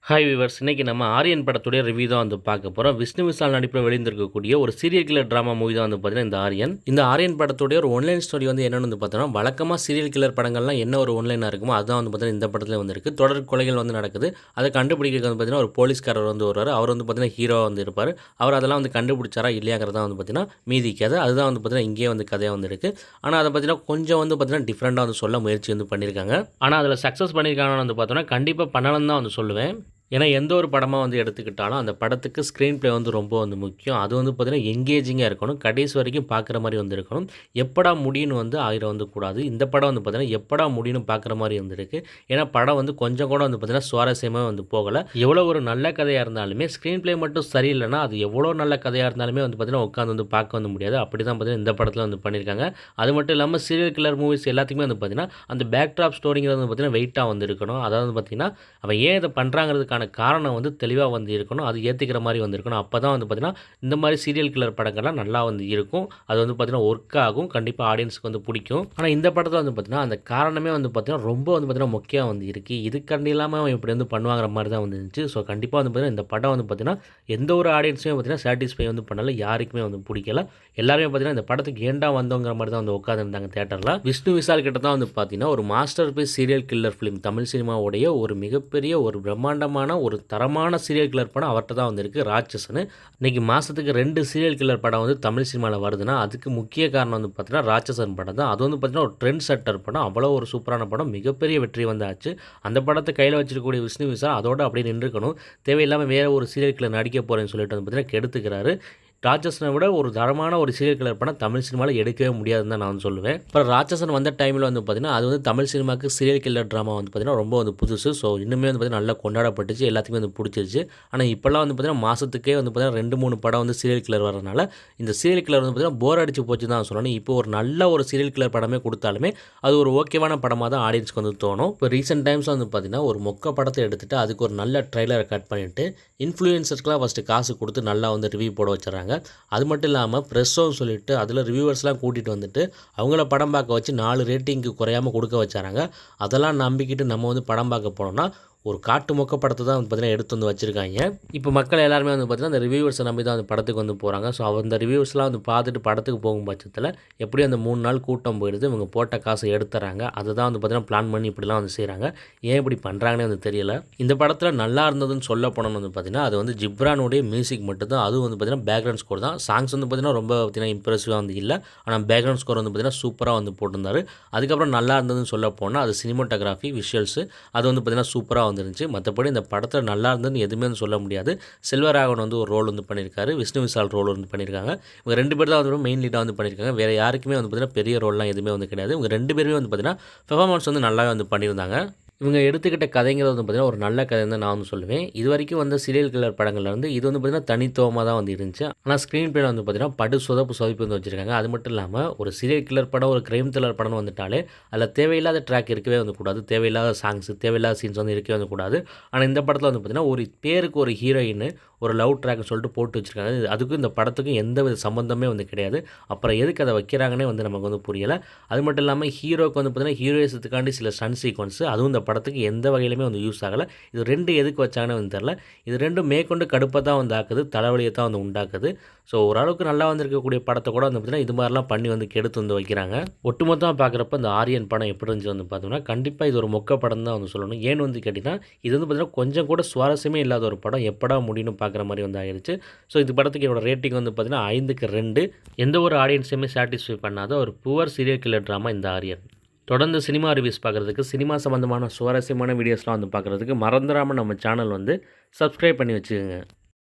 Hi viewers, இன்னைக்கு நம்ம ஆரியன் படத்துடைய ரிவ்யூ தான் வந்து பார்க்க போகிறோம். விஷ்ணு விஷால் நடிப்பில் வெளிந்திருக்கக்கூடிய ஒரு சீரியல் கில்லர் ட்ராமா மூவி தான் வந்து பார்த்தீங்கன்னா இந்த ஆரியன். இந்த ஆரியன் படத்துடைய ஒரு ஒன்லைன் ஸ்டோரி வந்து என்னென்னு வந்து பார்த்தோன்னா, வழக்கமாக சீரியல் கில்லர் படங்கள்லாம் என்ன ஒரு ஒன்லைனாக இருக்குமோ அதுதான் வந்து பார்த்தீங்கன்னா இந்த படத்தில் வந்து இருக்குது. தொடர் கொலைகள் வந்து நடக்குது. அதை கண்டுபிடிக்கிறது வந்து பார்த்தீங்கன்னா ஒரு போலீஸ்காரர் வந்து வருவார். அவர் வந்து பார்த்தீங்கன்னா ஹீரோவாக வந்து இருப்பார். அவர் அதெல்லாம் வந்து கண்டுபிடிச்சாரா இல்லையாங்கிறதா வந்து பார்த்தீங்கன்னா மீதி கதை. அதுதான் வந்து பார்த்தீங்கன்னா இங்கேயே வந்து கதையாக வந்து இருக்குது. ஆனால் அதை பார்த்தீங்கன்னா கொஞ்சம் வந்து பார்த்தீங்கன்னா டிஃப்ரெண்ட்டாக வந்து சொல்ல முயற்சி வந்து பண்ணியிருக்காங்க. ஆனால் அதில் சக்ஸஸ் பண்ணியிருக்காங்கன்னு வந்து பார்த்தோன்னா கண்டிப்பாக பண்ணலன்னு தான் வந்து சொல்லுவேன். ஏன்னா எந்த ஒரு படமாக வந்து எடுத்துக்கிட்டாலும் அந்த படத்துக்கு ஸ்க்ரீன் ப்ளே வந்து ரொம்ப வந்து முக்கியம். அது வந்து பார்த்திங்கன்னா எங்கேஜிங்காக இருக்கணும். கடைசி வரைக்கும் பார்க்குற மாதிரி வந்து இருக்கணும். எப்படா முடியும்னு வந்து ஆயிரம் வந்து கூடாது. இந்த படம் வந்து பார்த்திங்கன்னா எப்படா முடியும்னு பார்க்குற மாதிரி வந்துருக்கு. ஏன்னா படம் வந்து கொஞ்சம் கூட வந்து பார்த்திங்கன்னா சுவாரஸ்யமாக வந்து போகலை. எவ்வளோ ஒரு நல்ல கதையாக இருந்தாலுமே ஸ்க்ரீன் ப்ளே மட்டும் சரியில்லைன்னா அது எவ்வளோ நல்ல கதையாக இருந்தாலுமே வந்து பார்த்திங்கன்னா உட்காந்து வந்து பார்க்க வந்து முடியாது. அப்படி தான் பார்த்திங்கன்னா இந்த படத்தில் வந்து பண்ணியிருக்காங்க. அது மட்டும் இல்லாமல் சீரியல் கில்லர் மூவிஸ் எல்லாத்துக்குமே வந்து பார்த்திங்கன்னா அந்த பேக் ட்ராப் ஸ்டோரிங்கிறது வந்து பார்த்திங்கன்னா வெயிட்டாக வந்து இருக்கணும். அதாவது வந்து பார்த்திங்கன்னா அவன் ஏன் இதை பண்ணுறாங்கிறதுக்கான காரணம் வந்து தெளிவாக வந்து இருக்கணும். அது ஏற்றுக்கிற மாதிரி வந்து இருக்கணும். அப்போ தான் வந்து பார்த்திங்கன்னா இந்த மாதிரி சீரியல் கில்லர் படங்கள்லாம் நல்லா வந்து இருக்கும். அது வந்து பார்த்திங்கன்னா ஒர்க் ஆகும். கண்டிப்பாக ஆடியன்ஸுக்கு வந்து பிடிக்கும். ஆனால் இந்த படத்தில் வந்து பார்த்திங்கன்னா அந்த காரணமே வந்து பார்த்திங்கன்னா ரொம்ப வந்து பார்த்திங்கன்னா முக்கியம் வந்து இருக்குது. இதுக்காண்டி இல்லாமல் அவன் இப்படி வந்து பண்ணுவாங்கிற மாதிரி தான் வந்து இருந்துச்சு. ஸோ கண்டிப்பாக வந்து பார்த்திங்கன்னா இந்த படம் வந்து பார்த்திங்கன்னா எந்த ஒரு ஆடியன்ஸுமே பார்த்திங்கன்னா சாட்டிஸ்ஃபை வந்து பண்ணல. யாருக்குமே வந்து பிடிக்கல. எல்லாருமே பார்த்திங்கன்னா இந்த படத்துக்கு ஏண்டா வந்தோங்கிற மாதிரி தான் வந்து உட்காந்துருந்தாங்க தேட்டரில். விஷ்ணு விஷால் கிட்ட தான் வந்து பார்த்திங்கன்னா ஒரு masterpiece serial killer film Tamil சினிமாவுடைய ஒரு மிகப்பெரிய ஒரு பிரம்மாண்டமான ஒரு தரமான சீரியல் கில்லர் படம் அவர்கிட்ட தான் வந்திருக்கு, ராட்சசன். இன்றைக்கி மாதத்துக்கு 2 சீரியல் கில்லர் படம் வந்து தமிழ் சினிமாவில் வருதுன்னா அதுக்கு முக்கிய காரணம் வந்து பார்த்தீங்கன்னா ராட்சசன் படம் தான். அது வந்து பார்த்திங்கன்னா ஒரு ட்ரெண்ட் செட்டர் படம். அவ்வளோ ஒரு சூப்பரான படம், மிகப்பெரிய வெற்றி வந்தாச்சு. அந்த படத்தை கையில் வச்சிருக்கக்கூடிய விஷ்ணு விஷால் அதோடு அப்படியே நின்றுக்கணும். தேவையில்லாமல் வேறு ஒரு சீரியல் கில்லர் நடிக்க போகிறேன்னு சொல்லிட்டு வந்து பார்த்திங்கன்னா கெடுத்துக்கிறாரு. ராட்சசனை விட ஒரு தரமான ஒரு சீரியல் கில்லர் படம் தமிழ் சினிமாவில் எடுக்கவே முடியாதுன்னு தான் நான் சொல்லுவேன். அப்புறம் ராட்சசன் வந்த டைமில் வந்து பார்த்திங்கன்னா அது வந்து தமிழ் சினிமாவுக்கு சீரியல் கில்லர் ட்ராமா வந்து பார்த்திங்கன்னா ரொம்ப வந்து புதுசு. ஸோ இன்னுமே வந்து பார்த்திங்கன்னா நல்லா கொண்டாடப்பட்டுச்சு, எல்லாத்துக்குமே வந்து பிடிச்சிருச்சு. ஆனால் இப்போல்லாம் வந்து பார்த்திங்கன்னா மாதத்துக்கே வந்து பார்த்திங்கன்னா 2-3 படம் வந்து சீரியல் கில்லர் வரனால இந்த சீரியல் கில்லர் வந்து பார்த்திங்கன்னா போர் அடிச்சு போச்சு தான் சொல்லணும். இப்போ ஒரு நல்ல ஒரு சீரியல் கில்லர் படமே கொடுத்தாலுமே அது ஒரு ஓகேவான படமாக தான் ஆடியன்ஸ்க்கு வந்து தோணும். இப்போ ரீசெண்ட் டைம்ஸ் வந்து பார்த்திங்கன்னா ஒரு மொக்க படத்தை எடுத்துகிட்டு அதுக்கு ஒரு நல்ல ட்ரெய்லரை கட் பண்ணிவிட்டு இன்ஃப்ளூயன்சர்ஸ்க்குலாம் ஃபஸ்ட்டு காசு கொடுத்து நல்லா வந்து ரிவ்யூ போட வச்சுறாங்க. அது மட்டும் இல்லாமல் ப்ரெஸ்ஸோன்னு சொல்லிட்டு அதில் ரிவ்யூவர்ஸ்லாம் கூட்டிகிட்டு வந்துட்டு அவங்கள படம் பார்க்க வச்சு 4 ரேட்டிங்க்கு குறையாமல் கொடுக்க வச்சாராங்க. அதெல்லாம் நம்பிக்கிட்டு நம்ம வந்து படம் பார்க்க போனோம்னா ஒரு காட்டு மொக்க படத்தை தான் வந்து பார்த்திங்கன்னா எடுத்து வந்து வச்சுருக்காங்க. இப்போ மக்கள் எல்லாருமே வந்து பார்த்திங்கன்னா அந்த ரிவ்யூவர்ஸை நம்பி தான் அந்த படத்துக்கு வந்து போகிறாங்க. ஸோ அந்த ரிவ்யூவர்ஸ்லாம் வந்து பார்த்துட்டு படத்துக்கு போகும் பட்சத்தில் எப்படியும் அந்த 3 நாள் கூட்டம் போயிடுது. இவங்க போட்ட காசை எடுத்துறாங்க. அதை தான் வந்து பார்த்திங்கன்னா பிளான் பண்ணி இப்படிலாம் வந்து செய்கிறாங்க. ஏன் இப்படி பண்ணுறாங்கன்னே வந்து தெரியல. இந்த படத்தில் நல்லா இருந்ததுன்னு சொல்ல போனோம்னு வந்து பார்த்திங்கன்னா அது வந்து ஜிப்ரானுடைய மியூசிக் மட்டும் தான். அதுவும் வந்து பார்த்திங்கன்னா பேக்ரவுண்ட் ஸ்கோர் தான். சாங்ஸ் வந்து பார்த்திங்கன்னா ரொம்ப பார்த்திங்கன்னா இம்ப்ரெசிவாக வந்து இல்லை. ஆனால் பேக்ரவுண்ட் ஸ்கோர் வந்து பார்த்திங்கன்னா சூப்பராக வந்து போட்டிருந்தார். அதுக்கப்புறம் நல்லா இருந்ததுன்னு சொல்ல போனால் அது சினிமோட்டோகிராஃபி, விஷுவல்ஸு அது வந்து பார்த்திங்கன்னா சூப்பராக வந்துருந்துச்சு. மற்றபடி இந்த படத்தில் நல்லா இருந்ததுன்னு எதுவுமே வந்து சொல்ல முடியாது. செல்வராகவன் வந்து ஒரு ரோல் வந்து பண்ணியிருக்காரு. விஷ்ணு விஷால் ரோல் வந்து பண்ணியிருக்காங்க. இவங்க 2 பேர் தான் வந்து மெயின் லீடாக வந்து பண்ணியிருக்காங்க. வேறு யாருக்குமே வந்து பார்த்திங்கன்னா பெரிய ரோல்லாம் எதுவுமே வந்து கிடையாது. இவங்க 2 பேருமே வந்து பார்த்திங்கன்னா பெர்ஃபார்மன்ஸ் வந்து நல்லாவே வந்து பண்ணியிருந்தாங்க. இவங்க எடுத்துக்கிட்ட கதைங்கிறது வந்து பார்த்திங்கன்னா ஒரு நல்ல கதை தான் நான் வந்து சொல்லுவேன். இது வரைக்கும் வந்த சீரியல் கில்லர் படங்கள்லேருந்து இது வந்து பார்த்திங்கன்னா தனித்துவமாக தான் வந்து இருந்துச்சு. ஆனால் ஸ்க்ரீன் பிளே வந்து பார்த்திங்கன்னா படு சொதப்பு வந்து வச்சுருக்காங்க. அது மட்டும் இல்லாமல் ஒரு சீரியல் கில்லர் படம், ஒரு கிரைம் த்ரில்லர் படம் வந்துட்டாலே அதில் தேவையில்லாத ட்ராக் இருக்கவே வந்து கூடாது. தேவையில்லாத சாங்ஸ், தேவையில்லாத சீன்ஸ் வந்து இருக்கவே வந்து கூடாது. ஆனால் இந்த படத்தில் வந்து பார்த்திங்கன்னா ஒரு பேருக்கு ஒரு ஹீரோயின் ஒரு லவ் ட்ராக்னு சொல்லிட்டு போட்டு வச்சுருக்காங்க. அதுக்கும் இந்த படத்துக்கும் எந்த வித சம்மந்தமே வந்து கிடையாது. அப்புறம் எதுக்கு அதை வைக்கிறாங்கன்னே வந்து நமக்கு வந்து புரியலை. அது மட்டும் இல்லாமல் ஹீரோக்கு வந்து பார்த்திங்கன்னா ஹீரோயிசத்துக்காண்டி சில ஸ்டன் சீக்வன்ஸ் அதுவும் இந்த படத்துக்கு எந்த வகையிலுமே வந்து யூஸ் ஆகலை. இது 2 எதுக்கு வச்சாங்கன்னு வந்து தெரில. இது 2 மேற்கொண்டு கடுப்பை தான் வந்து ஆக்குது, தலைவலியை தான் வந்து உண்டாக்குது. ஸோ ஓரளவுக்கு நல்லா வந்திருக்கக்கூடிய படத்தை கூட வந்து பார்த்திங்கன்னா இது மாதிரிலாம் பண்ணி வந்து கெடுத்து வந்து வைக்கிறாங்க. ஒட்டுமொத்தமாக பார்க்குறப்ப இந்த ஆரியன் படம் எப்படி இருந்துச்சு வந்து பார்த்தோம்னா கண்டிப்பாக இது ஒரு மொக்க படம் தான் வந்து சொல்லணும். ஏன்னு வந்து கேட்டிங்கன்னா இது வந்து பார்த்திங்கன்னா கொஞ்சம் கூட சுவாரஸ்யமே இல்லாத ஒரு படம். எப்படா முடியும்னு பார்க்குற மாதிரி வந்து ஆயிடுச்சு. ஸோ இந்த படத்துக்கு என்னோட ரேட்டிங் வந்து பார்த்திங்கன்னா 5க்கு 2. எந்த ஒரு ஆடியன்ஸையுமே சாட்டிஸ்ஃபை பண்ணாத ஒரு புவர் சீரியல் கில்லர் ட்ராமா இந்த ஆரியன். தொடர்ந்து சினிமா ரிவ்யூஸ் பார்க்குறதுக்கு, சினிமா சம்மந்தமான சுவாரஸ்யமான வீடியோஸ்லாம் வந்து பார்க்குறதுக்கு மறந்துடாமல் நம்ம சேனல் வந்து சப்ஸ்கிரைப் பண்ணி வச்சுக்கோங்க.